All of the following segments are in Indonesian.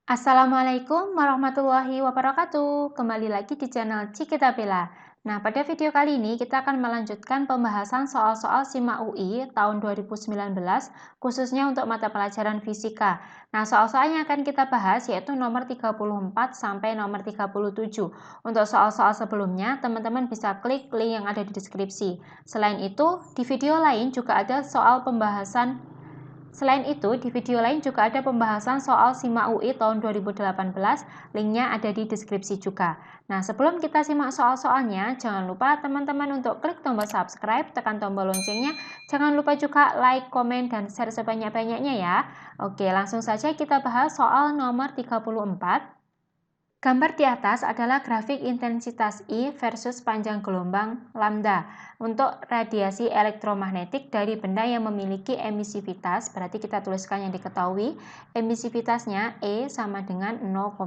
Assalamualaikum warahmatullahi wabarakatuh. Kembali lagi di channel Cikita Bella. Nah, pada video kali ini kita akan melanjutkan pembahasan soal-soal SIMA UI tahun 2019, khususnya untuk mata pelajaran fisika. Nah, soal-soal yang akan kita bahas yaitu nomor 34 sampai nomor 37. Untuk soal-soal sebelumnya, teman-teman bisa klik link yang ada di deskripsi. Selain itu, di video lain juga ada soal pembahasan. Selain itu, di video lain juga ada pembahasan soal SIMA UI tahun 2018, linknya ada di deskripsi juga. Nah, sebelum kita simak soal-soalnya, jangan lupa teman-teman untuk klik tombol subscribe, tekan tombol loncengnya, jangan lupa juga like, komen, dan share sebanyak-banyaknya ya. Oke, langsung saja kita bahas soal nomor 34. Gambar di atas adalah grafik intensitas I versus panjang gelombang lambda untuk radiasi elektromagnetik dari benda yang memiliki emisivitas, berarti kita tuliskan yang diketahui, emisivitasnya E sama dengan 0,5.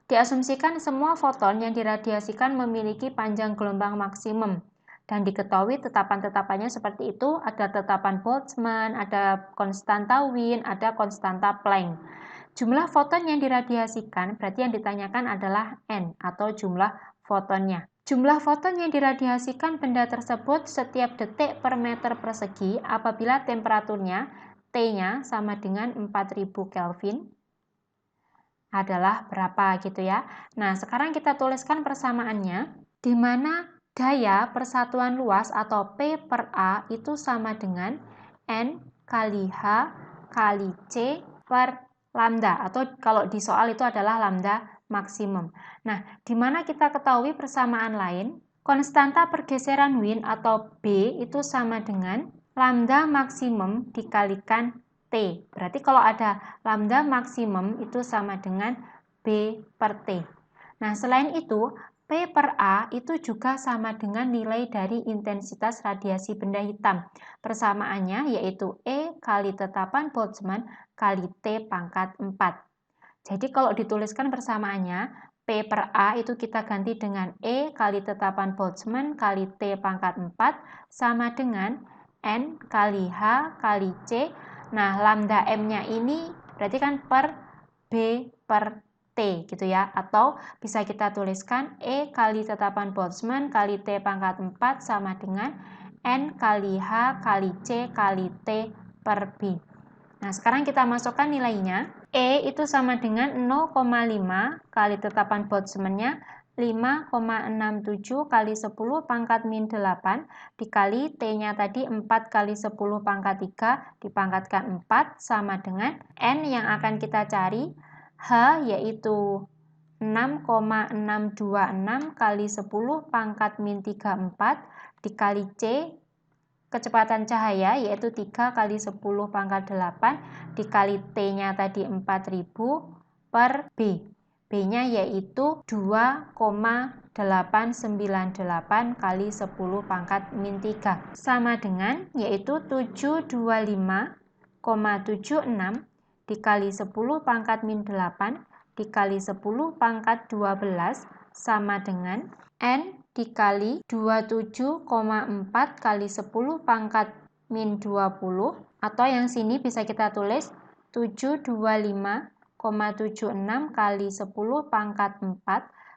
Diasumsikan semua foton yang diradiasikan memiliki panjang gelombang maksimum. Dan diketahui tetapan-tetapannya seperti itu, ada tetapan Boltzmann, ada konstanta Wien, ada konstanta Planck. Jumlah foton yang diradiasikan berarti yang ditanyakan adalah N atau jumlah fotonnya. Jumlah foton yang diradiasikan benda tersebut setiap detik per meter persegi apabila temperaturnya T-nya sama dengan 4000 Kelvin adalah berapa gitu ya. Nah, sekarang kita tuliskan persamaannya di mana daya persatuan luas atau P per A itu sama dengan N kali H kali C per lambda, atau kalau di soal itu adalah lambda maksimum. Nah, di mana kita ketahui persamaan lain, konstanta pergeseran Wien atau B itu sama dengan lambda maksimum dikalikan T. Berarti kalau ada lambda maksimum itu sama dengan B per T. Nah, selain itu, P per A itu juga sama dengan nilai dari intensitas radiasi benda hitam. Persamaannya yaitu E kali tetapan Boltzmann kali T pangkat 4. Jadi kalau dituliskan persamaannya, P per A itu kita ganti dengan E kali tetapan Boltzmann kali T pangkat 4 sama dengan N kali H kali C. Nah, lambda M-nya ini berarti kan per B per T gitu ya, atau bisa kita tuliskan E kali tetapan Boltzmann kali T pangkat 4 sama dengan N kali H kali C kali T per B. Nah, sekarang kita masukkan nilainya. E itu sama dengan 0,5 kali tetapan Boltzmann-nya 5,67 kali 10 pangkat min 8 dikali T-nya tadi 4 kali 10 pangkat 3 dipangkatkan 4 sama dengan N yang akan kita cari H yaitu 6,626 kali 10 pangkat min 34 dikali C kecepatan cahaya yaitu 3 kali 10 pangkat 8 dikali T-nya tadi 4000 per B. B-nya yaitu 2,898 kali 10 pangkat min 3 sama dengan yaitu 725,76 dikali 10 pangkat min 8 dikali 10 pangkat 12 sama dengan N dikali 27,4 kali 10 pangkat min 20, atau yang sini bisa kita tulis 725,76 kali 10 pangkat 4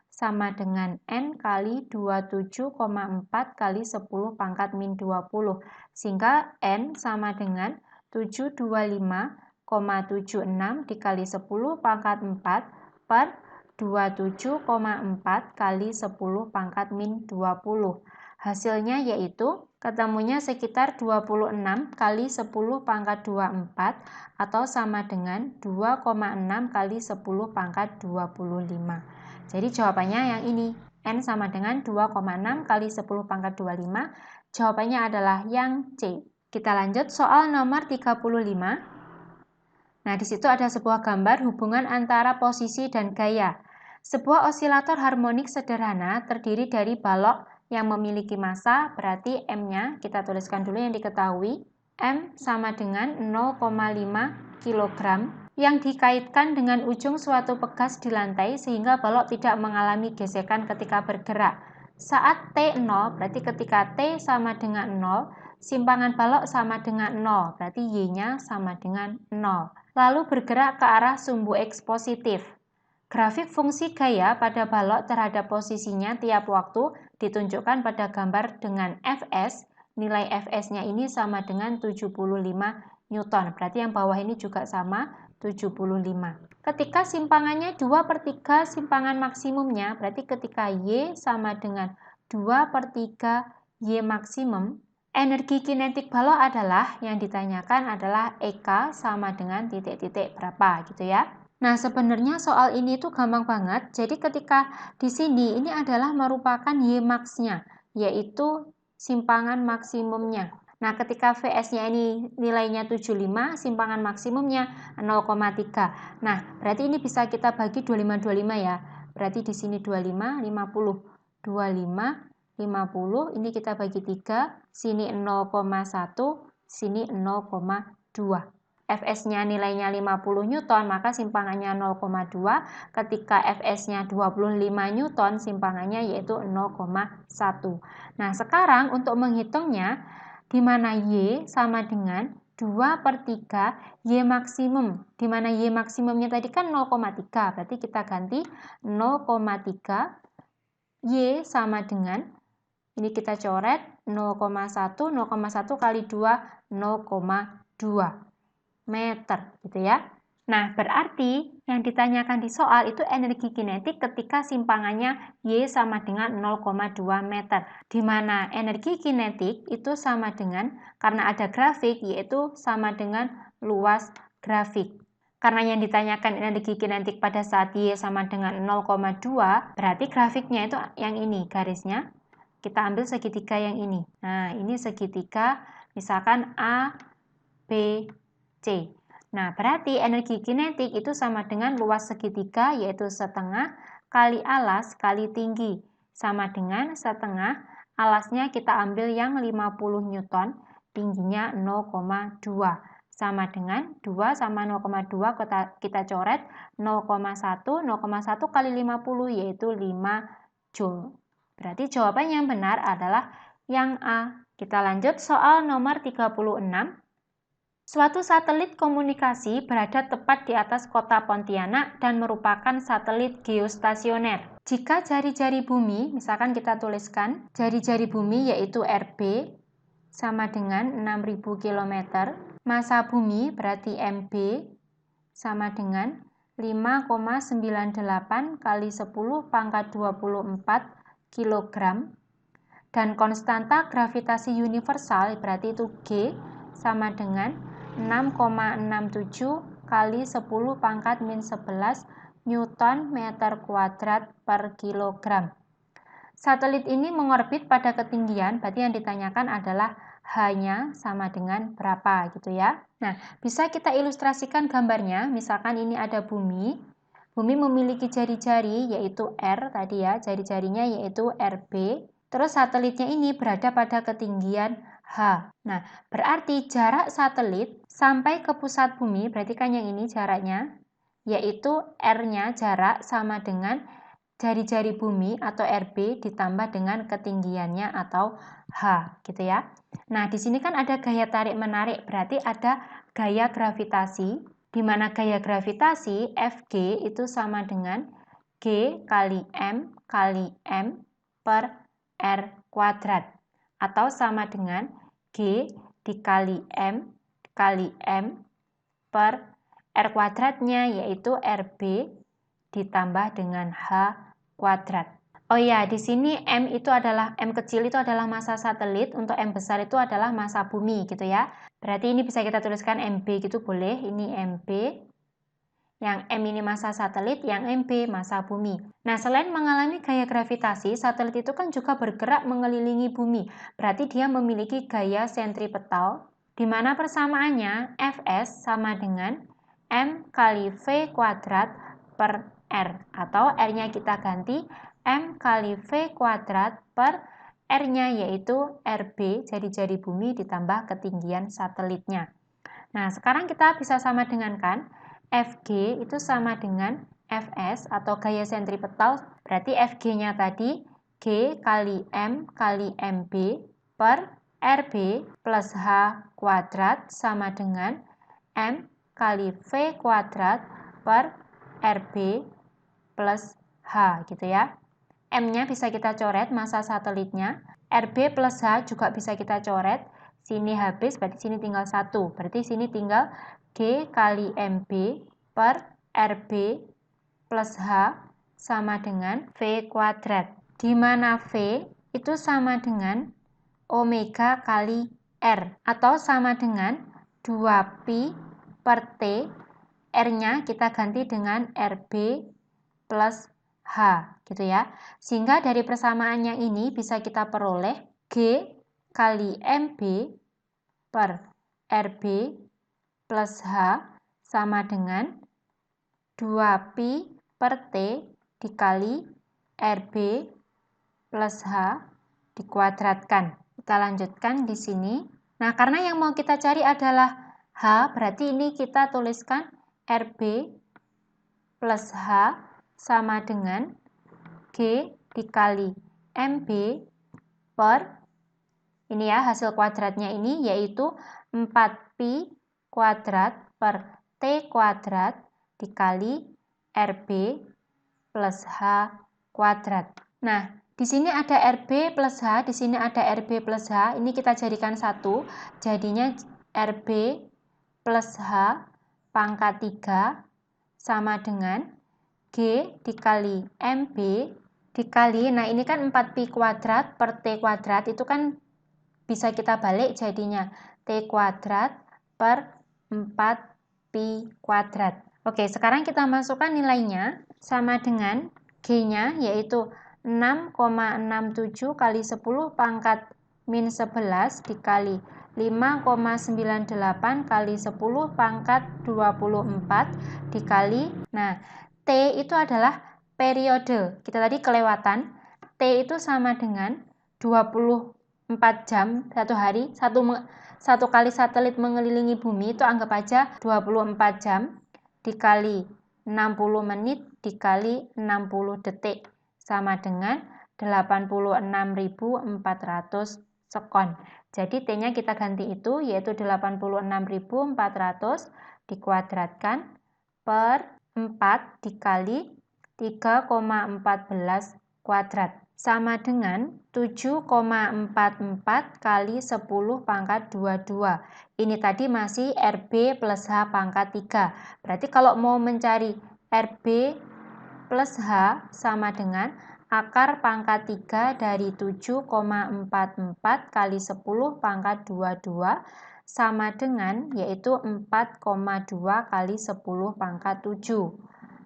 sama dengan N kali 27,4 kali 10 pangkat min 20, sehingga N sama dengan 725,76 dikali 10 pangkat 4 per 27,4 kali 10 pangkat min 20. Hasilnya yaitu ketemunya sekitar 26 kali 10 pangkat 24 atau sama dengan 2,6 kali 10 pangkat 25. Jadi jawabannya yang ini. N sama dengan 2,6 kali 10 pangkat 25. Jawabannya adalah yang C. Kita lanjut soal nomor 35. Nah, di situ ada sebuah gambar hubungan antara posisi dan gaya. Sebuah osilator harmonik sederhana terdiri dari balok yang memiliki massa, berarti M-nya kita tuliskan dulu yang diketahui. M sama dengan 0,5 kg yang dikaitkan dengan ujung suatu pegas di lantai sehingga balok tidak mengalami gesekan ketika bergerak. Saat T0, berarti ketika T sama dengan 0, simpangan balok sama dengan 0, berarti Y-nya sama dengan 0. lalu bergerak ke arah sumbu X positif. Grafik fungsi gaya pada balok terhadap posisinya tiap waktu ditunjukkan pada gambar dengan Fs. Nilai Fs-nya ini sama dengan 75 Newton. Berarti yang bawah ini juga sama 75. Ketika simpangannya 2/3 simpangan maksimumnya, berarti ketika Y sama dengan 2/3 Y maksimum, energi kinetik balok adalah, yang ditanyakan adalah EK sama dengan titik-titik berapa gitu ya. Nah, sebenarnya soal ini tuh gampang banget. Jadi ketika di sini ini adalah merupakan Y max-nya, yaitu simpangan maksimumnya. Nah, ketika Vs-nya ini nilainya 75, simpangan maksimumnya 0,3. Nah, berarti ini bisa kita bagi 25-25 ya. Berarti di sini 25, 50. 25, 50, ini kita bagi 3, sini 0,1, sini 0,2. Fs-nya nilainya 50 Newton, maka simpangannya 0,2. Ketika Fs-nya 25 Newton, simpangannya yaitu 0,1. Nah, sekarang untuk menghitungnya, di mana Y sama dengan 2/3 Y maksimum. Di mana Y maksimumnya tadi kan 0,3, berarti kita ganti 0,3. Y sama dengan, ini kita coret 0,1, 0,1 kali 2, 0,2 meter gitu ya. Nah, berarti yang ditanyakan di soal itu energi kinetik ketika simpangannya Y sama dengan 0,2 meter. Di mana energi kinetik itu sama dengan, karena ada grafik, yaitu sama dengan luas grafik. Karena yang ditanyakan energi kinetik pada saat Y sama dengan 0,2, berarti grafiknya itu yang ini, garisnya. Kita ambil segitiga yang ini. Nah, ini segitiga, misalkan A, B, C. Nah, berarti energi kinetik itu sama dengan luas segitiga, yaitu setengah kali alas kali tinggi. Sama dengan setengah, alasnya kita ambil yang 50 Newton, tingginya 0,2. Sama dengan 2 sama 0,2 kita coret 0,1, 0,1 kali 50 yaitu 5 Joule. Berarti jawaban yang benar adalah yang A. Kita lanjut soal nomor 36. Suatu satelit komunikasi berada tepat di atas kota Pontianak dan merupakan satelit geostasioner. Jika jari-jari bumi, misalkan kita tuliskan, jari-jari bumi yaitu RB sama dengan 6.000 km, massa bumi berarti MB sama dengan 5,98 kali 10 pangkat 24 kg, dan konstanta gravitasi universal berarti itu G sama dengan 6,67 kali 10 pangkat min 11 Newton meter kuadrat per kilogram. Satelit ini mengorbit pada ketinggian, berarti yang ditanyakan adalah H-nya sama dengan berapa gitu ya. Nah, bisa kita ilustrasikan gambarnya, misalkan ini ada bumi. Bumi memiliki jari-jari yaitu R tadi ya, jari-jarinya yaitu RB. Terus satelitnya ini berada pada ketinggian H. Nah, berarti jarak satelit sampai ke pusat bumi, berarti kan yang ini jaraknya, yaitu R-nya jarak sama dengan jari-jari bumi atau RB ditambah dengan ketinggiannya atau H, gitu ya. Nah, di sini kan ada gaya tarik-menarik, berarti ada gaya gravitasi, di mana gaya gravitasi Fg itu sama dengan G kali M per R kuadrat, atau sama dengan G dikali M per R kuadratnya, yaitu RB ditambah dengan H kuadrat. Oh ya, di sini M kecil itu adalah massa satelit, untuk M besar itu adalah massa bumi gitu ya. Berarti ini bisa kita tuliskan MB gitu boleh, ini MB. Yang M ini massa satelit, yang MB massa bumi. Nah, selain mengalami gaya gravitasi, satelit itu kan juga bergerak mengelilingi bumi. Berarti dia memiliki gaya sentripetal, di mana persamaannya Fs sama dengan M kali V kuadrat per R. Atau R-nya kita ganti M kali V kuadrat per R-nya yaitu RB, jari-jari bumi ditambah ketinggian satelitnya. Nah, sekarang kita bisa sama dengan kan? Fg itu sama dengan Fs atau gaya sentripetal, berarti Fg-nya tadi G kali M kali MB per RB plus H kuadrat sama dengan M kali V kuadrat per RB plus H gitu ya. M-nya bisa kita coret massa satelitnya. RB plus H juga bisa kita coret. Sini habis, berarti sini tinggal 1. Berarti sini tinggal G kali MB per RB plus H sama dengan V kuadrat. Di mana V itu sama dengan omega kali R. Atau sama dengan 2pi per T. R-nya kita ganti dengan RB plus H gitu ya. Sehingga dari persamaan yang ini bisa kita peroleh G kali MB per RB plus H sama dengan 2pi per T dikali RB plus H dikuadratkan. Kita lanjutkan di sini. Nah, karena yang mau kita cari adalah H, berarti ini kita tuliskan RB plus H sama dengan G dikali MB per, ini ya hasil kuadratnya ini, yaitu 4pi kuadrat per T kuadrat dikali RB plus H kuadrat. Nah, di sini ada RB plus H, di sini ada RB plus H. Ini kita jadikan satu, jadinya RB plus H pangkat 3 sama dengan G dikali MB dikali, nah ini kan 4pi kuadrat per T kuadrat, itu kan bisa kita balik jadinya T kuadrat per 4pi kuadrat. Oke, sekarang kita masukkan nilainya sama dengan G-nya yaitu 6,67 kali 10 pangkat min 11 dikali 5,98 kali 10 pangkat 24 dikali, nah T itu adalah periode, kita tadi kelewatan, T itu sama dengan 24 jam satu hari, satu kali satelit mengelilingi bumi itu anggap aja 24 jam dikali 60 menit dikali 60 detik sama dengan 86.400 sekon. Jadi T-nya kita ganti itu yaitu 86.400 dikuadratkan per 4 dikali 3,14 kuadrat sama dengan 7,44 kali 10 pangkat 22. Ini tadi masih RB plus H pangkat 3. Berarti kalau mau mencari RB plus H sama dengan akar pangkat 3 dari 7,44 kali 10 pangkat 22 sama dengan yaitu 4,2 kali 10 pangkat 7.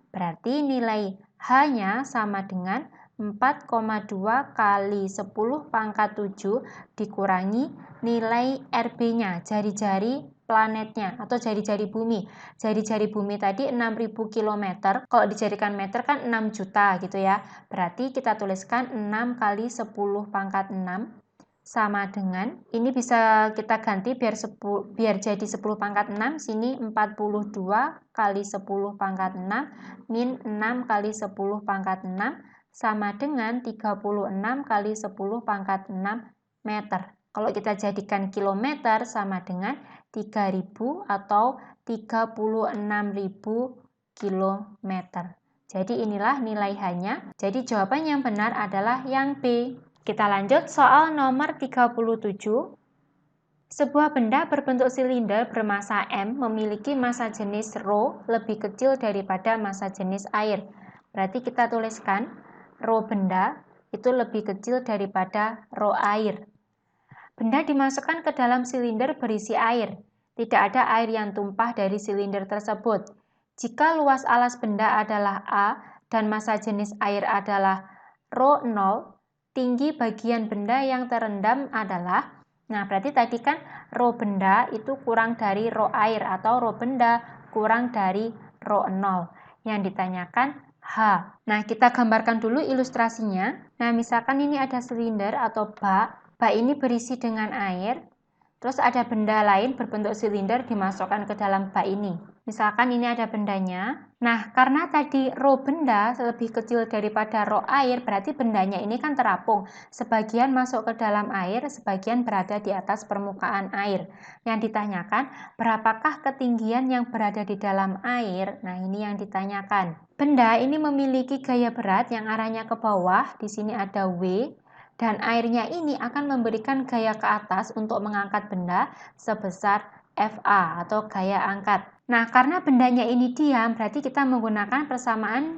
Berarti nilai H-nya sama dengan 4,2 kali 10 pangkat 7 dikurangi nilai RB-nya, jari-jari planetnya atau jari-jari bumi. Jari-jari bumi tadi 6.000 km, kalau dijadikan meter kan 6 juta gitu ya. Berarti kita tuliskan 6 kali 10 pangkat 6 sama dengan, ini bisa kita ganti biar jadi 10 pangkat 6, sini 42 kali 10 pangkat 6 min 6 kali 10 pangkat 6 sama dengan 36 kali 10 pangkat 6 meter. Kalau kita jadikan kilometer sama dengan 3.000 atau 36.000 kilometer. Jadi inilah nilai H-nya. Jadi jawaban yang benar adalah yang B. Kita lanjut soal nomor 37. Sebuah benda berbentuk silinder bermassa M memiliki massa jenis ρ lebih kecil daripada massa jenis air. Berarti kita tuliskan ρ benda itu lebih kecil daripada ρ air. Benda dimasukkan ke dalam silinder berisi air. Tidak ada air yang tumpah dari silinder tersebut. Jika luas alas benda adalah A dan massa jenis air adalah ρ0, tinggi bagian benda yang terendam adalah, nah berarti tadi kan ρ benda itu kurang dari ρ air atau ρ benda kurang dari ρ0. Yang ditanyakan H. Nah kita gambarkan dulu ilustrasinya. Nah misalkan ini ada silinder atau bak. Bak ini berisi dengan air, terus ada benda lain berbentuk silinder dimasukkan ke dalam bak ini. Misalkan ini ada bendanya. Nah, karena tadi rho benda lebih kecil daripada rho air, berarti bendanya ini kan terapung. Sebagian masuk ke dalam air, sebagian berada di atas permukaan air. Yang ditanyakan, berapakah ketinggian yang berada di dalam air? Nah, ini yang ditanyakan. Benda ini memiliki gaya berat yang arahnya ke bawah. Di sini ada W. Dan airnya ini akan memberikan gaya ke atas untuk mengangkat benda sebesar FA atau gaya angkat. Nah, karena bendanya ini diam, berarti kita menggunakan persamaan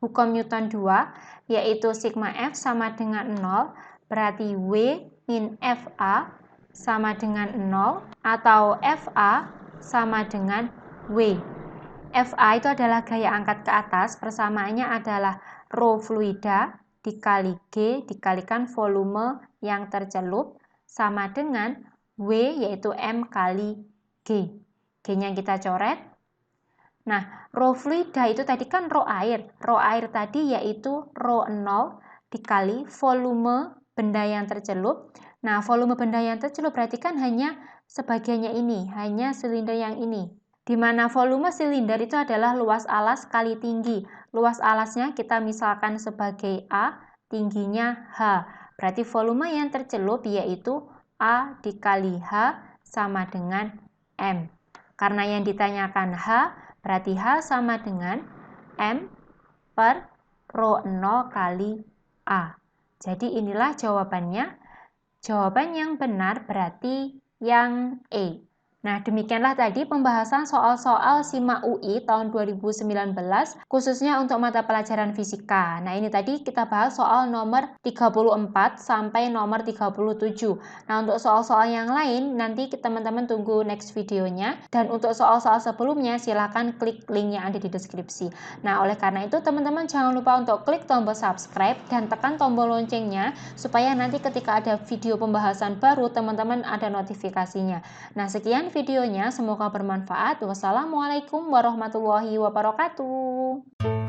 hukum Newton 2, yaitu sigma F sama dengan 0, berarti W min FA sama dengan 0, atau FA sama dengan W. FA itu adalah gaya angkat ke atas, persamaannya adalah rho fluida dikali G dikalikan volume yang tercelup, sama dengan W yaitu M kali G. G-nya kita coret. Nah, rho fluida itu tadi kan rho air. Rho air tadi yaitu rho 0 dikali volume benda yang tercelup. Nah, volume benda yang tercelup berarti kan hanya sebagiannya ini, hanya silinder yang ini. Di mana volume silinder itu adalah luas alas kali tinggi. Luas alasnya kita misalkan sebagai A, tingginya H. Berarti volume yang tercelup yaitu A dikali H sama dengan M. Karena yang ditanyakan H, berarti H sama dengan M per rho 0 kali A. Jadi inilah jawabannya. Jawaban yang benar berarti yang E. Nah, demikianlah tadi pembahasan soal-soal SIMA UI tahun 2019, khususnya untuk mata pelajaran fisika. Nah, ini tadi kita bahas soal nomor 34 sampai nomor 37. Nah, untuk soal-soal yang lain, nanti teman-teman tunggu next videonya. Dan untuk soal-soal sebelumnya, silahkan klik link yang ada di deskripsi. Nah, oleh karena itu, teman-teman jangan lupa untuk klik tombol subscribe dan tekan tombol loncengnya, supaya nanti ketika ada video pembahasan baru, teman-teman ada notifikasinya. Nah, sekian videonya, semoga bermanfaat. Wassalamualaikum warahmatullahi wabarakatuh.